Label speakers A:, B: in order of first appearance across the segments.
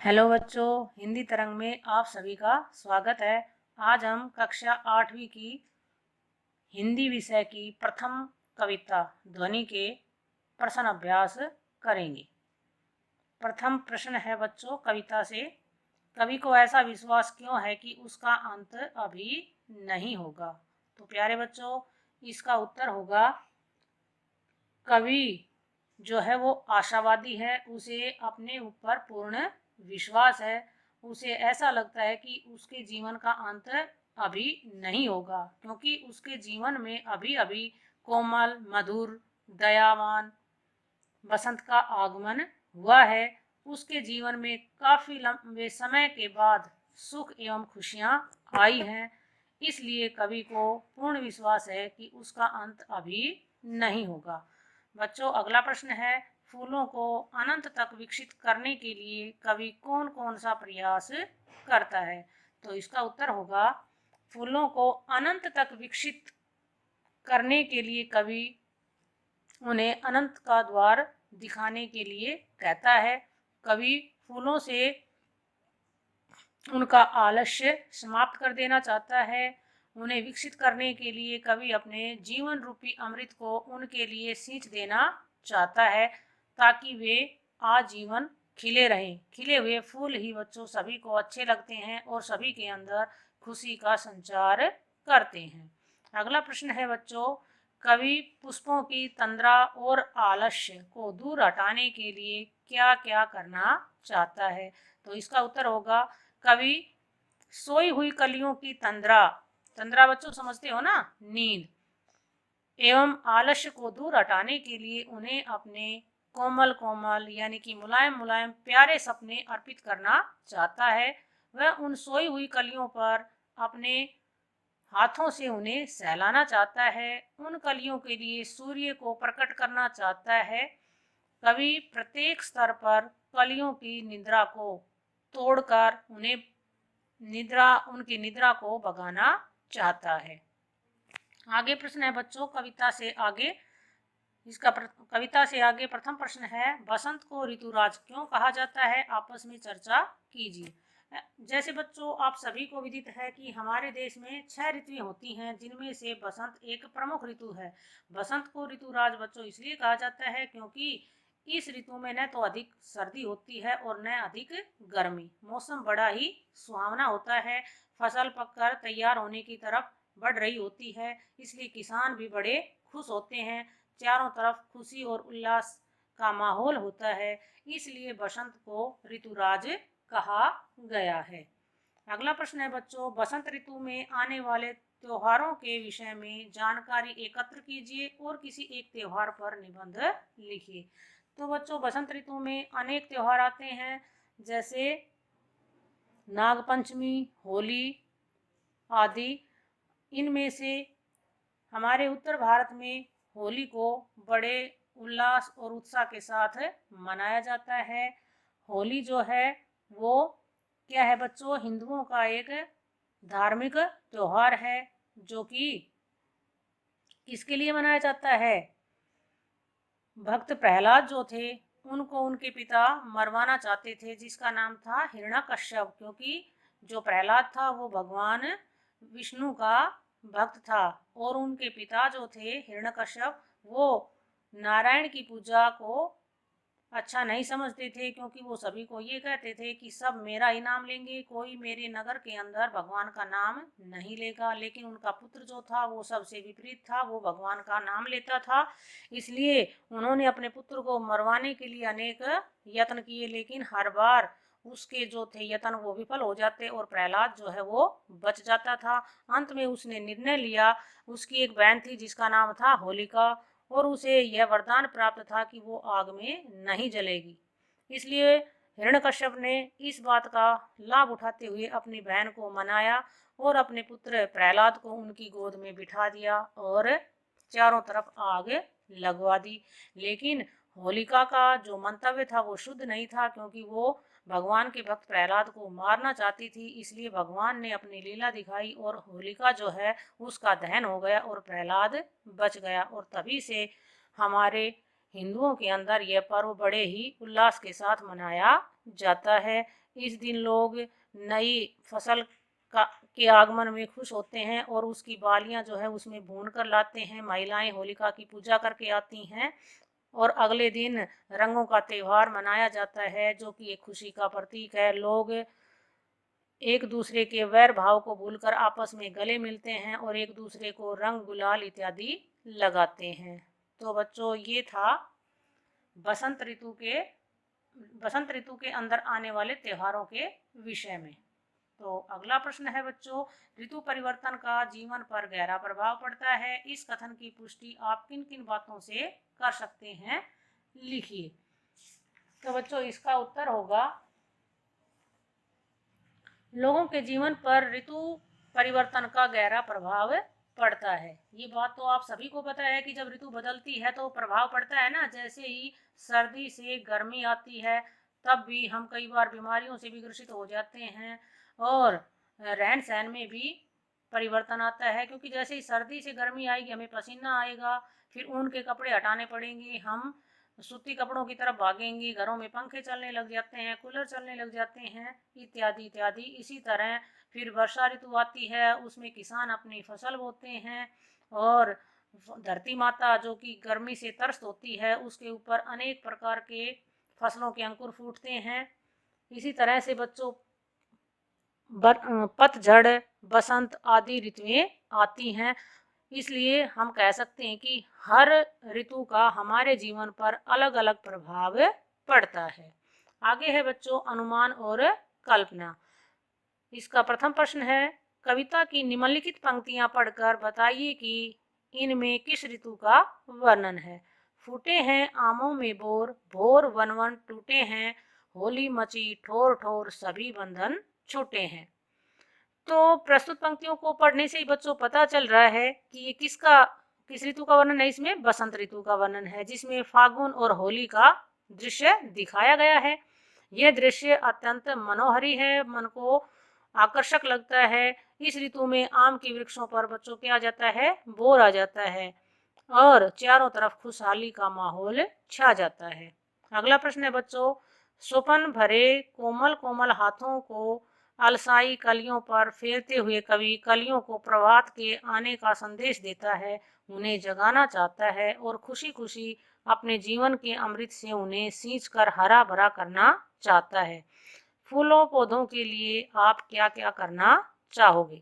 A: Hello बच्चों, हिंदी तरंग में आप सभी का स्वागत है। आज हम कक्षा 8वीं की हिंदी विषय की प्रथम कविता ध्वनि के प्रश्न अभ्यास करेंगे। प्रथम प्रश्न है बच्चों कविता से, कवि को ऐसा विश्वास क्यों है कि उसका अंत अभी नहीं होगा। तो प्यारे बच्चों, इसका उत्तर होगा, कवि जो है वो आशावादी है, उसे अपने ऊपर पूर्ण विश्वास है। उसे ऐसा लगता है कि उसके जीवन का अंत अभी नहीं होगा, क्योंकि उसके जीवन में अभी अभी कोमल, मधुर, दयावान बसंत का आगमन हुआ है। उसके जीवन में काफी लंबे समय के बाद सुख एवं खुशियां आई हैं। इसलिए कवि को पूर्ण विश्वास है कि उसका अंत अभी नहीं होगा। बच्चों, अगला प्रश्न है, फूलों को अनंत तक विकसित करने के लिए कवि कौन कौन सा प्रयास करता है। तो इसका उत्तर होगा, फूलों को अनंत तक विकसित करने के लिए कवि उन्हें अनंत का द्वार दिखाने के लिए कहता है। कवि फूलों से उनका आलस्य समाप्त कर देना चाहता है। उन्हें विकसित करने के लिए कवि अपने जीवन रूपी अमृत को उनके लिए सींच देना चाहता है, ताकि वे आजीवन खिले रहें। खिले हुए फूल ही बच्चों सभी को अच्छे लगते हैं और सभी के अंदर खुशी का संचार करते हैं। अगला प्रश्न है बच्चों, कवि पुष्पों की तंद्रा और आलस्य को दूर हटाने के लिए क्या क्या करना चाहता है। तो इसका उत्तर होगा, कवि सोई हुई कलियों की तंद्रा, तंद्रा बच्चों समझते हो ना, नींद एवं आलस्य को दूर हटाने के लिए उन्हें अपने कोमल कोमल यानी कि मुलायम मुलायम प्यारे सपने अर्पित करना चाहता है। वह उन सोई हुई कलियों पर अपने हाथों से उन्हें सहलाना चाहता है। उन कलियों के लिए सूर्य को प्रकट करना चाहता है। कवि प्रत्येक स्तर पर कलियों की निद्रा को तोड़कर उनकी निद्रा को भगाना चाहता है। आगे प्रश्न है बच्चों कविता से आगे, कविता से आगे प्रथम प्रश्न है, बसंत को ऋतुराज क्यों कहा जाता है, आपस में चर्चा कीजिए। जैसे बच्चों आप सभी को विदित है कि हमारे देश में 6 ऋतुएं होती हैं, जिनमें से बसंत एक प्रमुख ऋतु है। बसंत को ऋतुराज बच्चों इसलिए कहा जाता है क्योंकि इस ऋतु में न तो अधिक सर्दी होती है और न अधिक गर्मी। मौसम बड़ा ही सुहावना होता है। फसल पककर तैयार होने की तरफ बढ़ रही होती है, इसलिए किसान भी बड़े खुश होते हैं। चारों तरफ खुशी और उल्लास का माहौल होता है, इसलिए बसंत को ऋतुराज कहा गया है। अगला प्रश्न है बच्चों, बसंत ऋतु में आने वाले त्योहारों के विषय में जानकारी एकत्र कीजिए और किसी एक त्योहार पर निबंध लिखिए। तो बच्चों बसंत ऋतु में अनेक त्योहार आते हैं, जैसे नागपंचमी, होली आदि। इनमें से हमारे उत्तर भारत में होली को बड़े उल्लास और उत्साह के साथ मनाया जाता है। होली जो है वो क्या है बच्चों, हिंदुओं का एक धार्मिक त्योहार है, जो कि किसके लिए मनाया जाता है। भक्त प्रहलाद जो थे उनको उनके पिता मरवाना चाहते थे, जिसका नाम था हिरण्यकश्यप, क्योंकि जो प्रहलाद था वो भगवान विष्णु का भक्त था और उनके पिता जो थे हिरण्यकश्यप वो नारायण की पूजा को अच्छा नहीं समझते थे, क्योंकि वो सभी को ये कहते थे कि सब मेरा ही नाम लेंगे, कोई मेरे नगर के अंदर भगवान का नाम नहीं लेगा। लेकिन उनका पुत्र जो था वो सबसे विपरीत था, वो भगवान का नाम लेता था। इसलिए उन्होंने अपने पुत्र को मरवाने के लिए अनेक यत्न किए, लेकिन हर बार उसके जो थे यत्न वो विफल हो जाते और प्रहलाद जो है वो बच जाता था। अंत में उसने निर्णय लिया, उसकी एक बहन थी जिसका नाम था होलिका, और उसे यह वरदान प्राप्त था कि वो आग में नहीं जलेगी। इसलिए हिरण्यकश्यप ने इस बात का लाभ उठाते हुए अपनी बहन को मनाया और अपने पुत्र प्रहलाद को उनकी गोद में बिठा दिया और चारों तरफ आग लगवा दी। लेकिन होलिका का जो मंतव्य था वो शुद्ध नहीं था, क्योंकि वो भगवान के भक्त प्रहलाद को मारना चाहती थी। इसलिए भगवान ने अपनी लीला दिखाई और होलिका जो है उसका दहन हो गया और प्रहलाद बच गया। और तभी से हमारे हिंदुओं के अंदर यह पर्व बड़े ही उल्लास के साथ मनाया जाता है। इस दिन लोग नई फसल के आगमन में खुश होते हैं और उसकी बालियां जो है उसमें भून कर लाते हैं। महिलाएं होलिका की पूजा करके आती हैं और अगले दिन रंगों का त्यौहार मनाया जाता है, जो कि एक खुशी का प्रतीक है। लोग एक दूसरे के वैर भाव को भूलकर आपस में गले मिलते हैं और एक दूसरे को रंग गुलाल इत्यादि लगाते हैं। तो बच्चों, ये था बसंत ऋतु के अंदर आने वाले त्योहारों के विषय में। तो अगला प्रश्न है बच्चों, ऋतु परिवर्तन का जीवन पर गहरा प्रभाव पड़ता है। इस कथन की पुष्टि आप किन किन बातों से कर सकते हैं, लिखिए। तो बच्चों, इसका उत्तर होगा, लोगों के जीवन पर ऋतु परिवर्तन का गहरा प्रभाव पड़ता है। ये बात तो आप सभी को पता है कि जब ऋतु बदलती है तो प्रभाव पड़ता है ना। जैसे ही सर्दी से गर्मी आती है तब भी हम कई बार बीमारियों से भी ग्रसित हो जाते हैं और रहन सहन में भी परिवर्तन आता है, क्योंकि जैसे ही सर्दी से गर्मी आएगी हमें पसीना आएगा, फिर ऊन के कपड़े हटाने पड़ेंगे, हम सूती कपड़ों की तरफ भागेंगे, घरों में पंखे चलने लग जाते हैं, कूलर चलने लग जाते हैं, इत्यादि इत्यादि। इसी तरह फिर वर्षा ऋतु आती है, उसमें किसान अपनी फसल बोते हैं और धरती माता जो कि गर्मी से त्रस्त होती है उसके ऊपर अनेक प्रकार के फसलों के अंकुर फूटते हैं। इसी तरह से बच्चों पतझड़, बसंत आदि ऋतुएं आती हैं। इसलिए हम कह सकते हैं कि हर ऋतु का हमारे जीवन पर अलग अलग प्रभाव पड़ता है। आगे है बच्चों अनुमान और कल्पना। इसका प्रथम प्रश्न है, कविता की निम्नलिखित पंक्तियां पढ़कर बताइए कि इनमें किस ऋतु का वर्णन है। फूटे हैं आमों में बोर, भोर वन वन टूटे हैं, होली मची ठोर ठोर सभी बंधन छूटे हैं। तो प्रस्तुत पंक्तियों को पढ़ने से ही बच्चों पता चल रहा है कि ये किस ऋतु का वर्णन है। इसमें बसंत ऋतु का वर्णन है, जिसमें फागुन और होली का दृश्य दिखाया गया है। यह दृश्य अत्यंत मनोहरी है, मन को आकर्षक लगता है। इस ऋतु में आम के वृक्षों पर बच्चों क्या आ जाता है, बोर आ जाता है और चारों तरफ खुशहाली का माहौल छा जाता है। अगला प्रश्न है बच्चों, स्वपन भरे कोमल कोमल हाथों को अलसाई कलियों पर फेरते हुए कवि कलियों को प्रभात के आने का संदेश देता है, उन्हें जगाना चाहता है और खुशी खुशी अपने जीवन के अमृत से उन्हें सींचकर हरा भरा करना चाहता है। फूलों पौधों के लिए आप क्या क्या करना चाहोगे?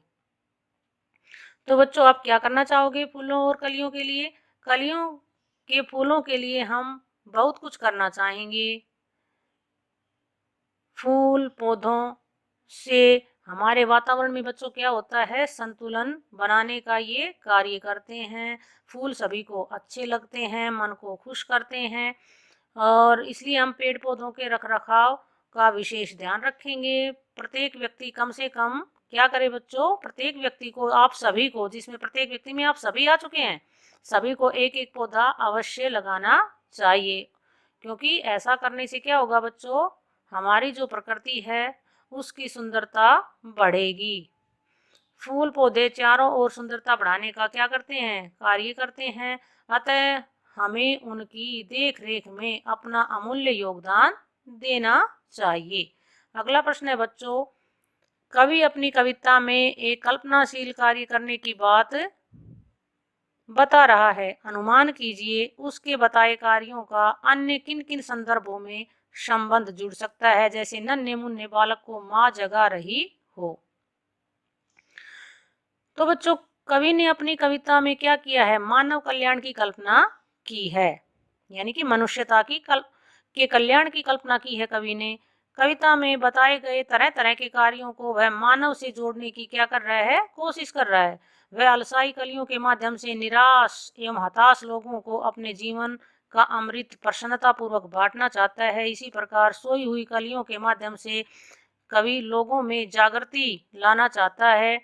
A: तो बच्चों, आप क्या करना चाहोगे फूलों और कलियों के लिए? कलियों के फूलों के लिए हम बहुत कुछ करना चाहेंगे। फूल पौधों से हमारे वातावरण में बच्चों क्या होता है, संतुलन बनाने का ये कार्य करते हैं। फूल सभी को अच्छे लगते हैं, मन को खुश करते हैं और इसलिए हम पेड़ पौधों के रखरखाव का विशेष ध्यान रखेंगे। प्रत्येक व्यक्ति कम से कम क्या करे बच्चों, प्रत्येक व्यक्ति को, आप सभी को, जिसमें प्रत्येक व्यक्ति में आप सभी आ चुके हैं, सभी को एक एक पौधा अवश्य लगाना चाहिए। क्योंकि ऐसा करने से क्या होगा बच्चों, हमारी जो प्रकृति है उसकी सुंदरता बढ़ेगी। फूल पौधे चारों ओर सुंदरता बढ़ाने का क्या करते हैं, कार्य करते हैं। अतः हमें उनकी देख रेख में अपना अमूल्य योगदान देना चाहिए। अगला प्रश्न है बच्चों, कवि अपनी कविता में एक कल्पनाशील कार्य करने की बात बता रहा है। अनुमान कीजिए उसके बताए कार्यों का अन्य किन किन संदर्भों में संबंध जुड़ सकता है। जैसे नन्हे मुन्ने बालक को माँ जगा रही हो। तो बच्चों, कवि ने अपनी कविता में क्या किया है, मानव कल्याण की कल्पना की है, यानी कि मनुष्यता के कल्याण की कल्पना की है कवि ने। कविता में बताए गए तरह तरह के कार्यों को वह मानव से जोड़ने की क्या कर रहा है, कोशिश कर रहा है। वह अलसाई कलियों के माध्यम से निराश एवं हताश लोगों को अपने जीवन का अमृत प्रसन्नता पूर्वक बांटना चाहता है। इसी प्रकार सोई हुई कलियों के माध्यम से कवि लोगों में जागृति लाना चाहता है।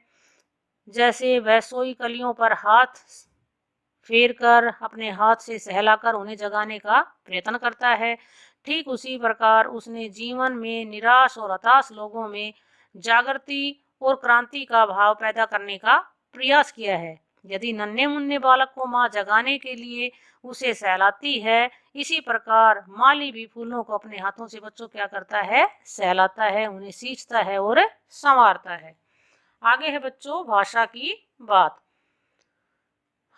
A: जैसे वह सोई कलियों पर हाथ फेर कर अपने हाथ से सहलाकर उन्हें जगाने का प्रयत्न करता है, ठीक उसी प्रकार उसने जीवन में निराश और हताश लोगों में जागृति और क्रांति का भाव पैदा करने का प्रयास किया है। यदि नन्हे मुन्ने बालक को माँ जगाने के लिए उसे सहलाती है, इसी प्रकार माली भी फूलों को अपने हाथों से बच्चों क्या करता है, सहलाता है, उन्हें सींचता है और संवारता है। आगे है बच्चों भाषा की बात।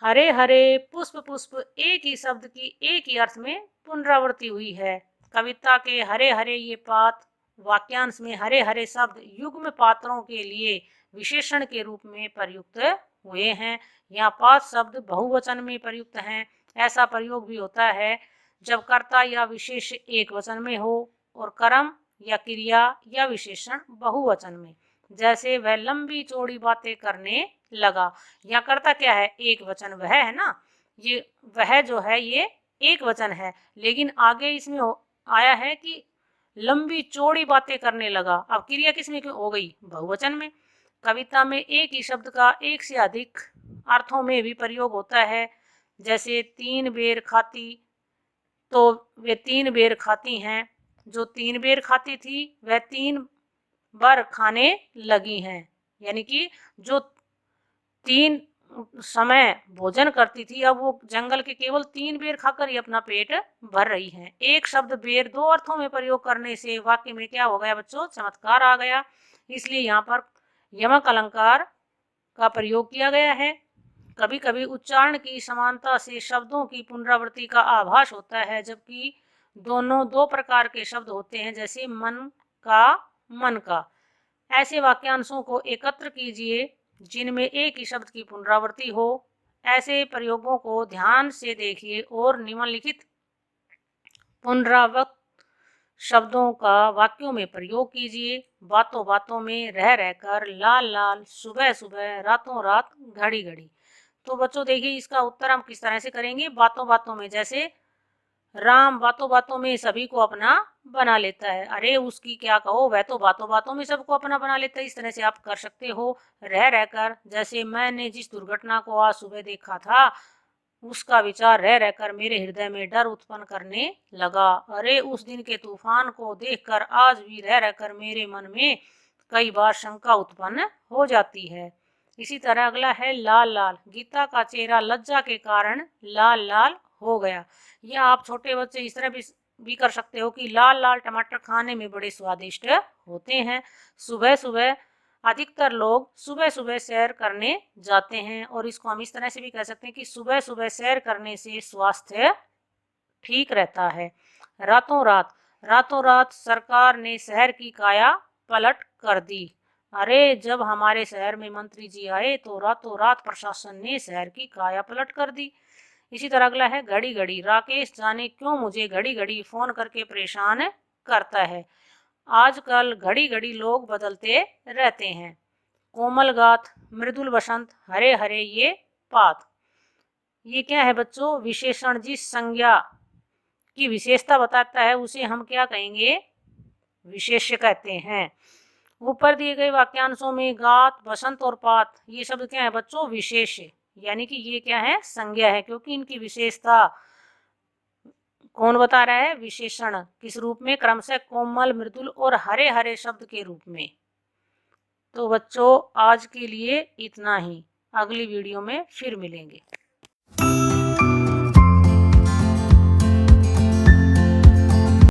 A: हरे हरे पुष्प पुष्प एक ही शब्द की एक ही अर्थ में पुनरावृत्ति हुई है। कविता के हरे हरे ये पात वाक्यांश में हरे हरे शब्द युग्म पात्रों के लिए विशेषण के रूप में प्रयुक्त हुए हैं। यहाँ पात शब्द बहुवचन में प्रयुक्त हैं। ऐसा प्रयोग भी होता है जब कर्ता या विशेष एक वचन में हो और कर्म या क्रिया या विशेषण बहुवचन में। जैसे वह लंबी चौड़ी बातें करने लगा। यहाँ कर्ता क्या है, एक वचन वह है ना, ये वह जो है ये एक वचन है, लेकिन आगे इसमें आया है कि लंबी चौड़ी बातें करने लगा। अब क्रिया किसमें हो गई, बहुवचन में। कविता में एक ही शब्द का एक से अधिक अर्थों में भी प्रयोग होता है। जैसे 3 बेर खाती, तो वे 3 बेर खाती हैं। जो 3 बेर खाती थी वह 3 बार खाने लगी हैं। यानी कि जो 3 समय भोजन करती थी अब वो जंगल के केवल 3 बेर खाकर ही अपना पेट भर रही हैं। एक शब्द बेर 2 अर्थों में प्रयोग करने से वाक्य में क्या हो गया बच्चों, चमत्कार आ गया। इसलिए यहाँ पर यमक अलंकार का प्रयोग किया गया है। कभी कभी उच्चारण की समानता से शब्दों की पुनरावृत्ति का आभास होता है, जबकि दोनों 2 प्रकार के शब्द होते हैं, जैसे मन का। ऐसे वाक्यांशों को एकत्र कीजिए जिनमें एक ही शब्द की पुनरावृत्ति हो। ऐसे प्रयोगों को ध्यान से देखिए और निम्नलिखित पुनरावृत्त शब्दों का वाक्यों में प्रयोग कीजिए। बातों बातों में, रह रहकर, लाल लाल, सुबह सुबह, रातों रात, घड़ी घड़ी। तो बच्चों देखिए इसका उत्तर हम किस तरह से करेंगे। बातों बातों में, जैसे राम बातों बातों में सभी को अपना बना लेता है। अरे उसकी क्या कहो, वह तो बातों बातों में सबको अपना बना लेता है। इस तरह से आप कर सकते हो। रह रहकर, जैसे मैंने जिस दुर्घटना को आज सुबह देखा था उसका विचार रह रहकर मेरे हृदय में डर उत्पन्न करने लगा। अरे उस दिन के तूफान को देखकर आज भी रह रहकर मेरे मन में कई बार शंका उत्पन्न हो जाती है। इसी तरह अगला है लाल लाल। गीता का चेहरा लज्जा के कारण लाल लाल हो गया। या आप छोटे बच्चे इस तरह भी कर सकते हो कि लाल लाल टमाटर खाने में बड़े स्वादिष्ट होते हैं। सुबह सुबह अधिकतर लोग सुबह सुबह सैर करने जाते हैं, और इसको हम इस तरह से भी कह सकते हैं कि सुबह सुबह सैर करने से स्वास्थ्य ठीक रहता है। रातों रात, रातों रात सरकार ने शहर की काया पलट कर दी। अरे जब हमारे शहर में मंत्री जी आए तो रातों रात प्रशासन ने शहर की काया पलट कर दी। इसी तरह अगला है घड़ी घड़ी। राकेश जाने क्यों मुझे घड़ी घड़ी फोन करके परेशान करता है। आजकल घड़ी घड़ी लोग बदलते रहते हैं। कोमल गात, मृदुल बसंत, हरे हरे ये पात। ये क्या है बच्चों, विशेषण जिस संज्ञा की विशेषता बताता है उसे हम क्या कहेंगे, विशेष्य कहते हैं। ऊपर दिए गए वाक्यांशों में गात, बसंत और पात ये शब्द क्या है बच्चों, विशेष्य, यानी कि ये क्या है, संज्ञा है, क्योंकि इनकी विशेषता कौन बता रहा है, विशेषण। किस रूप में, क्रमशः कोमल, मृदुल और हरे हरे शब्द के रूप में। तो बच्चों आज के लिए इतना ही, अगली वीडियो में फिर मिलेंगे।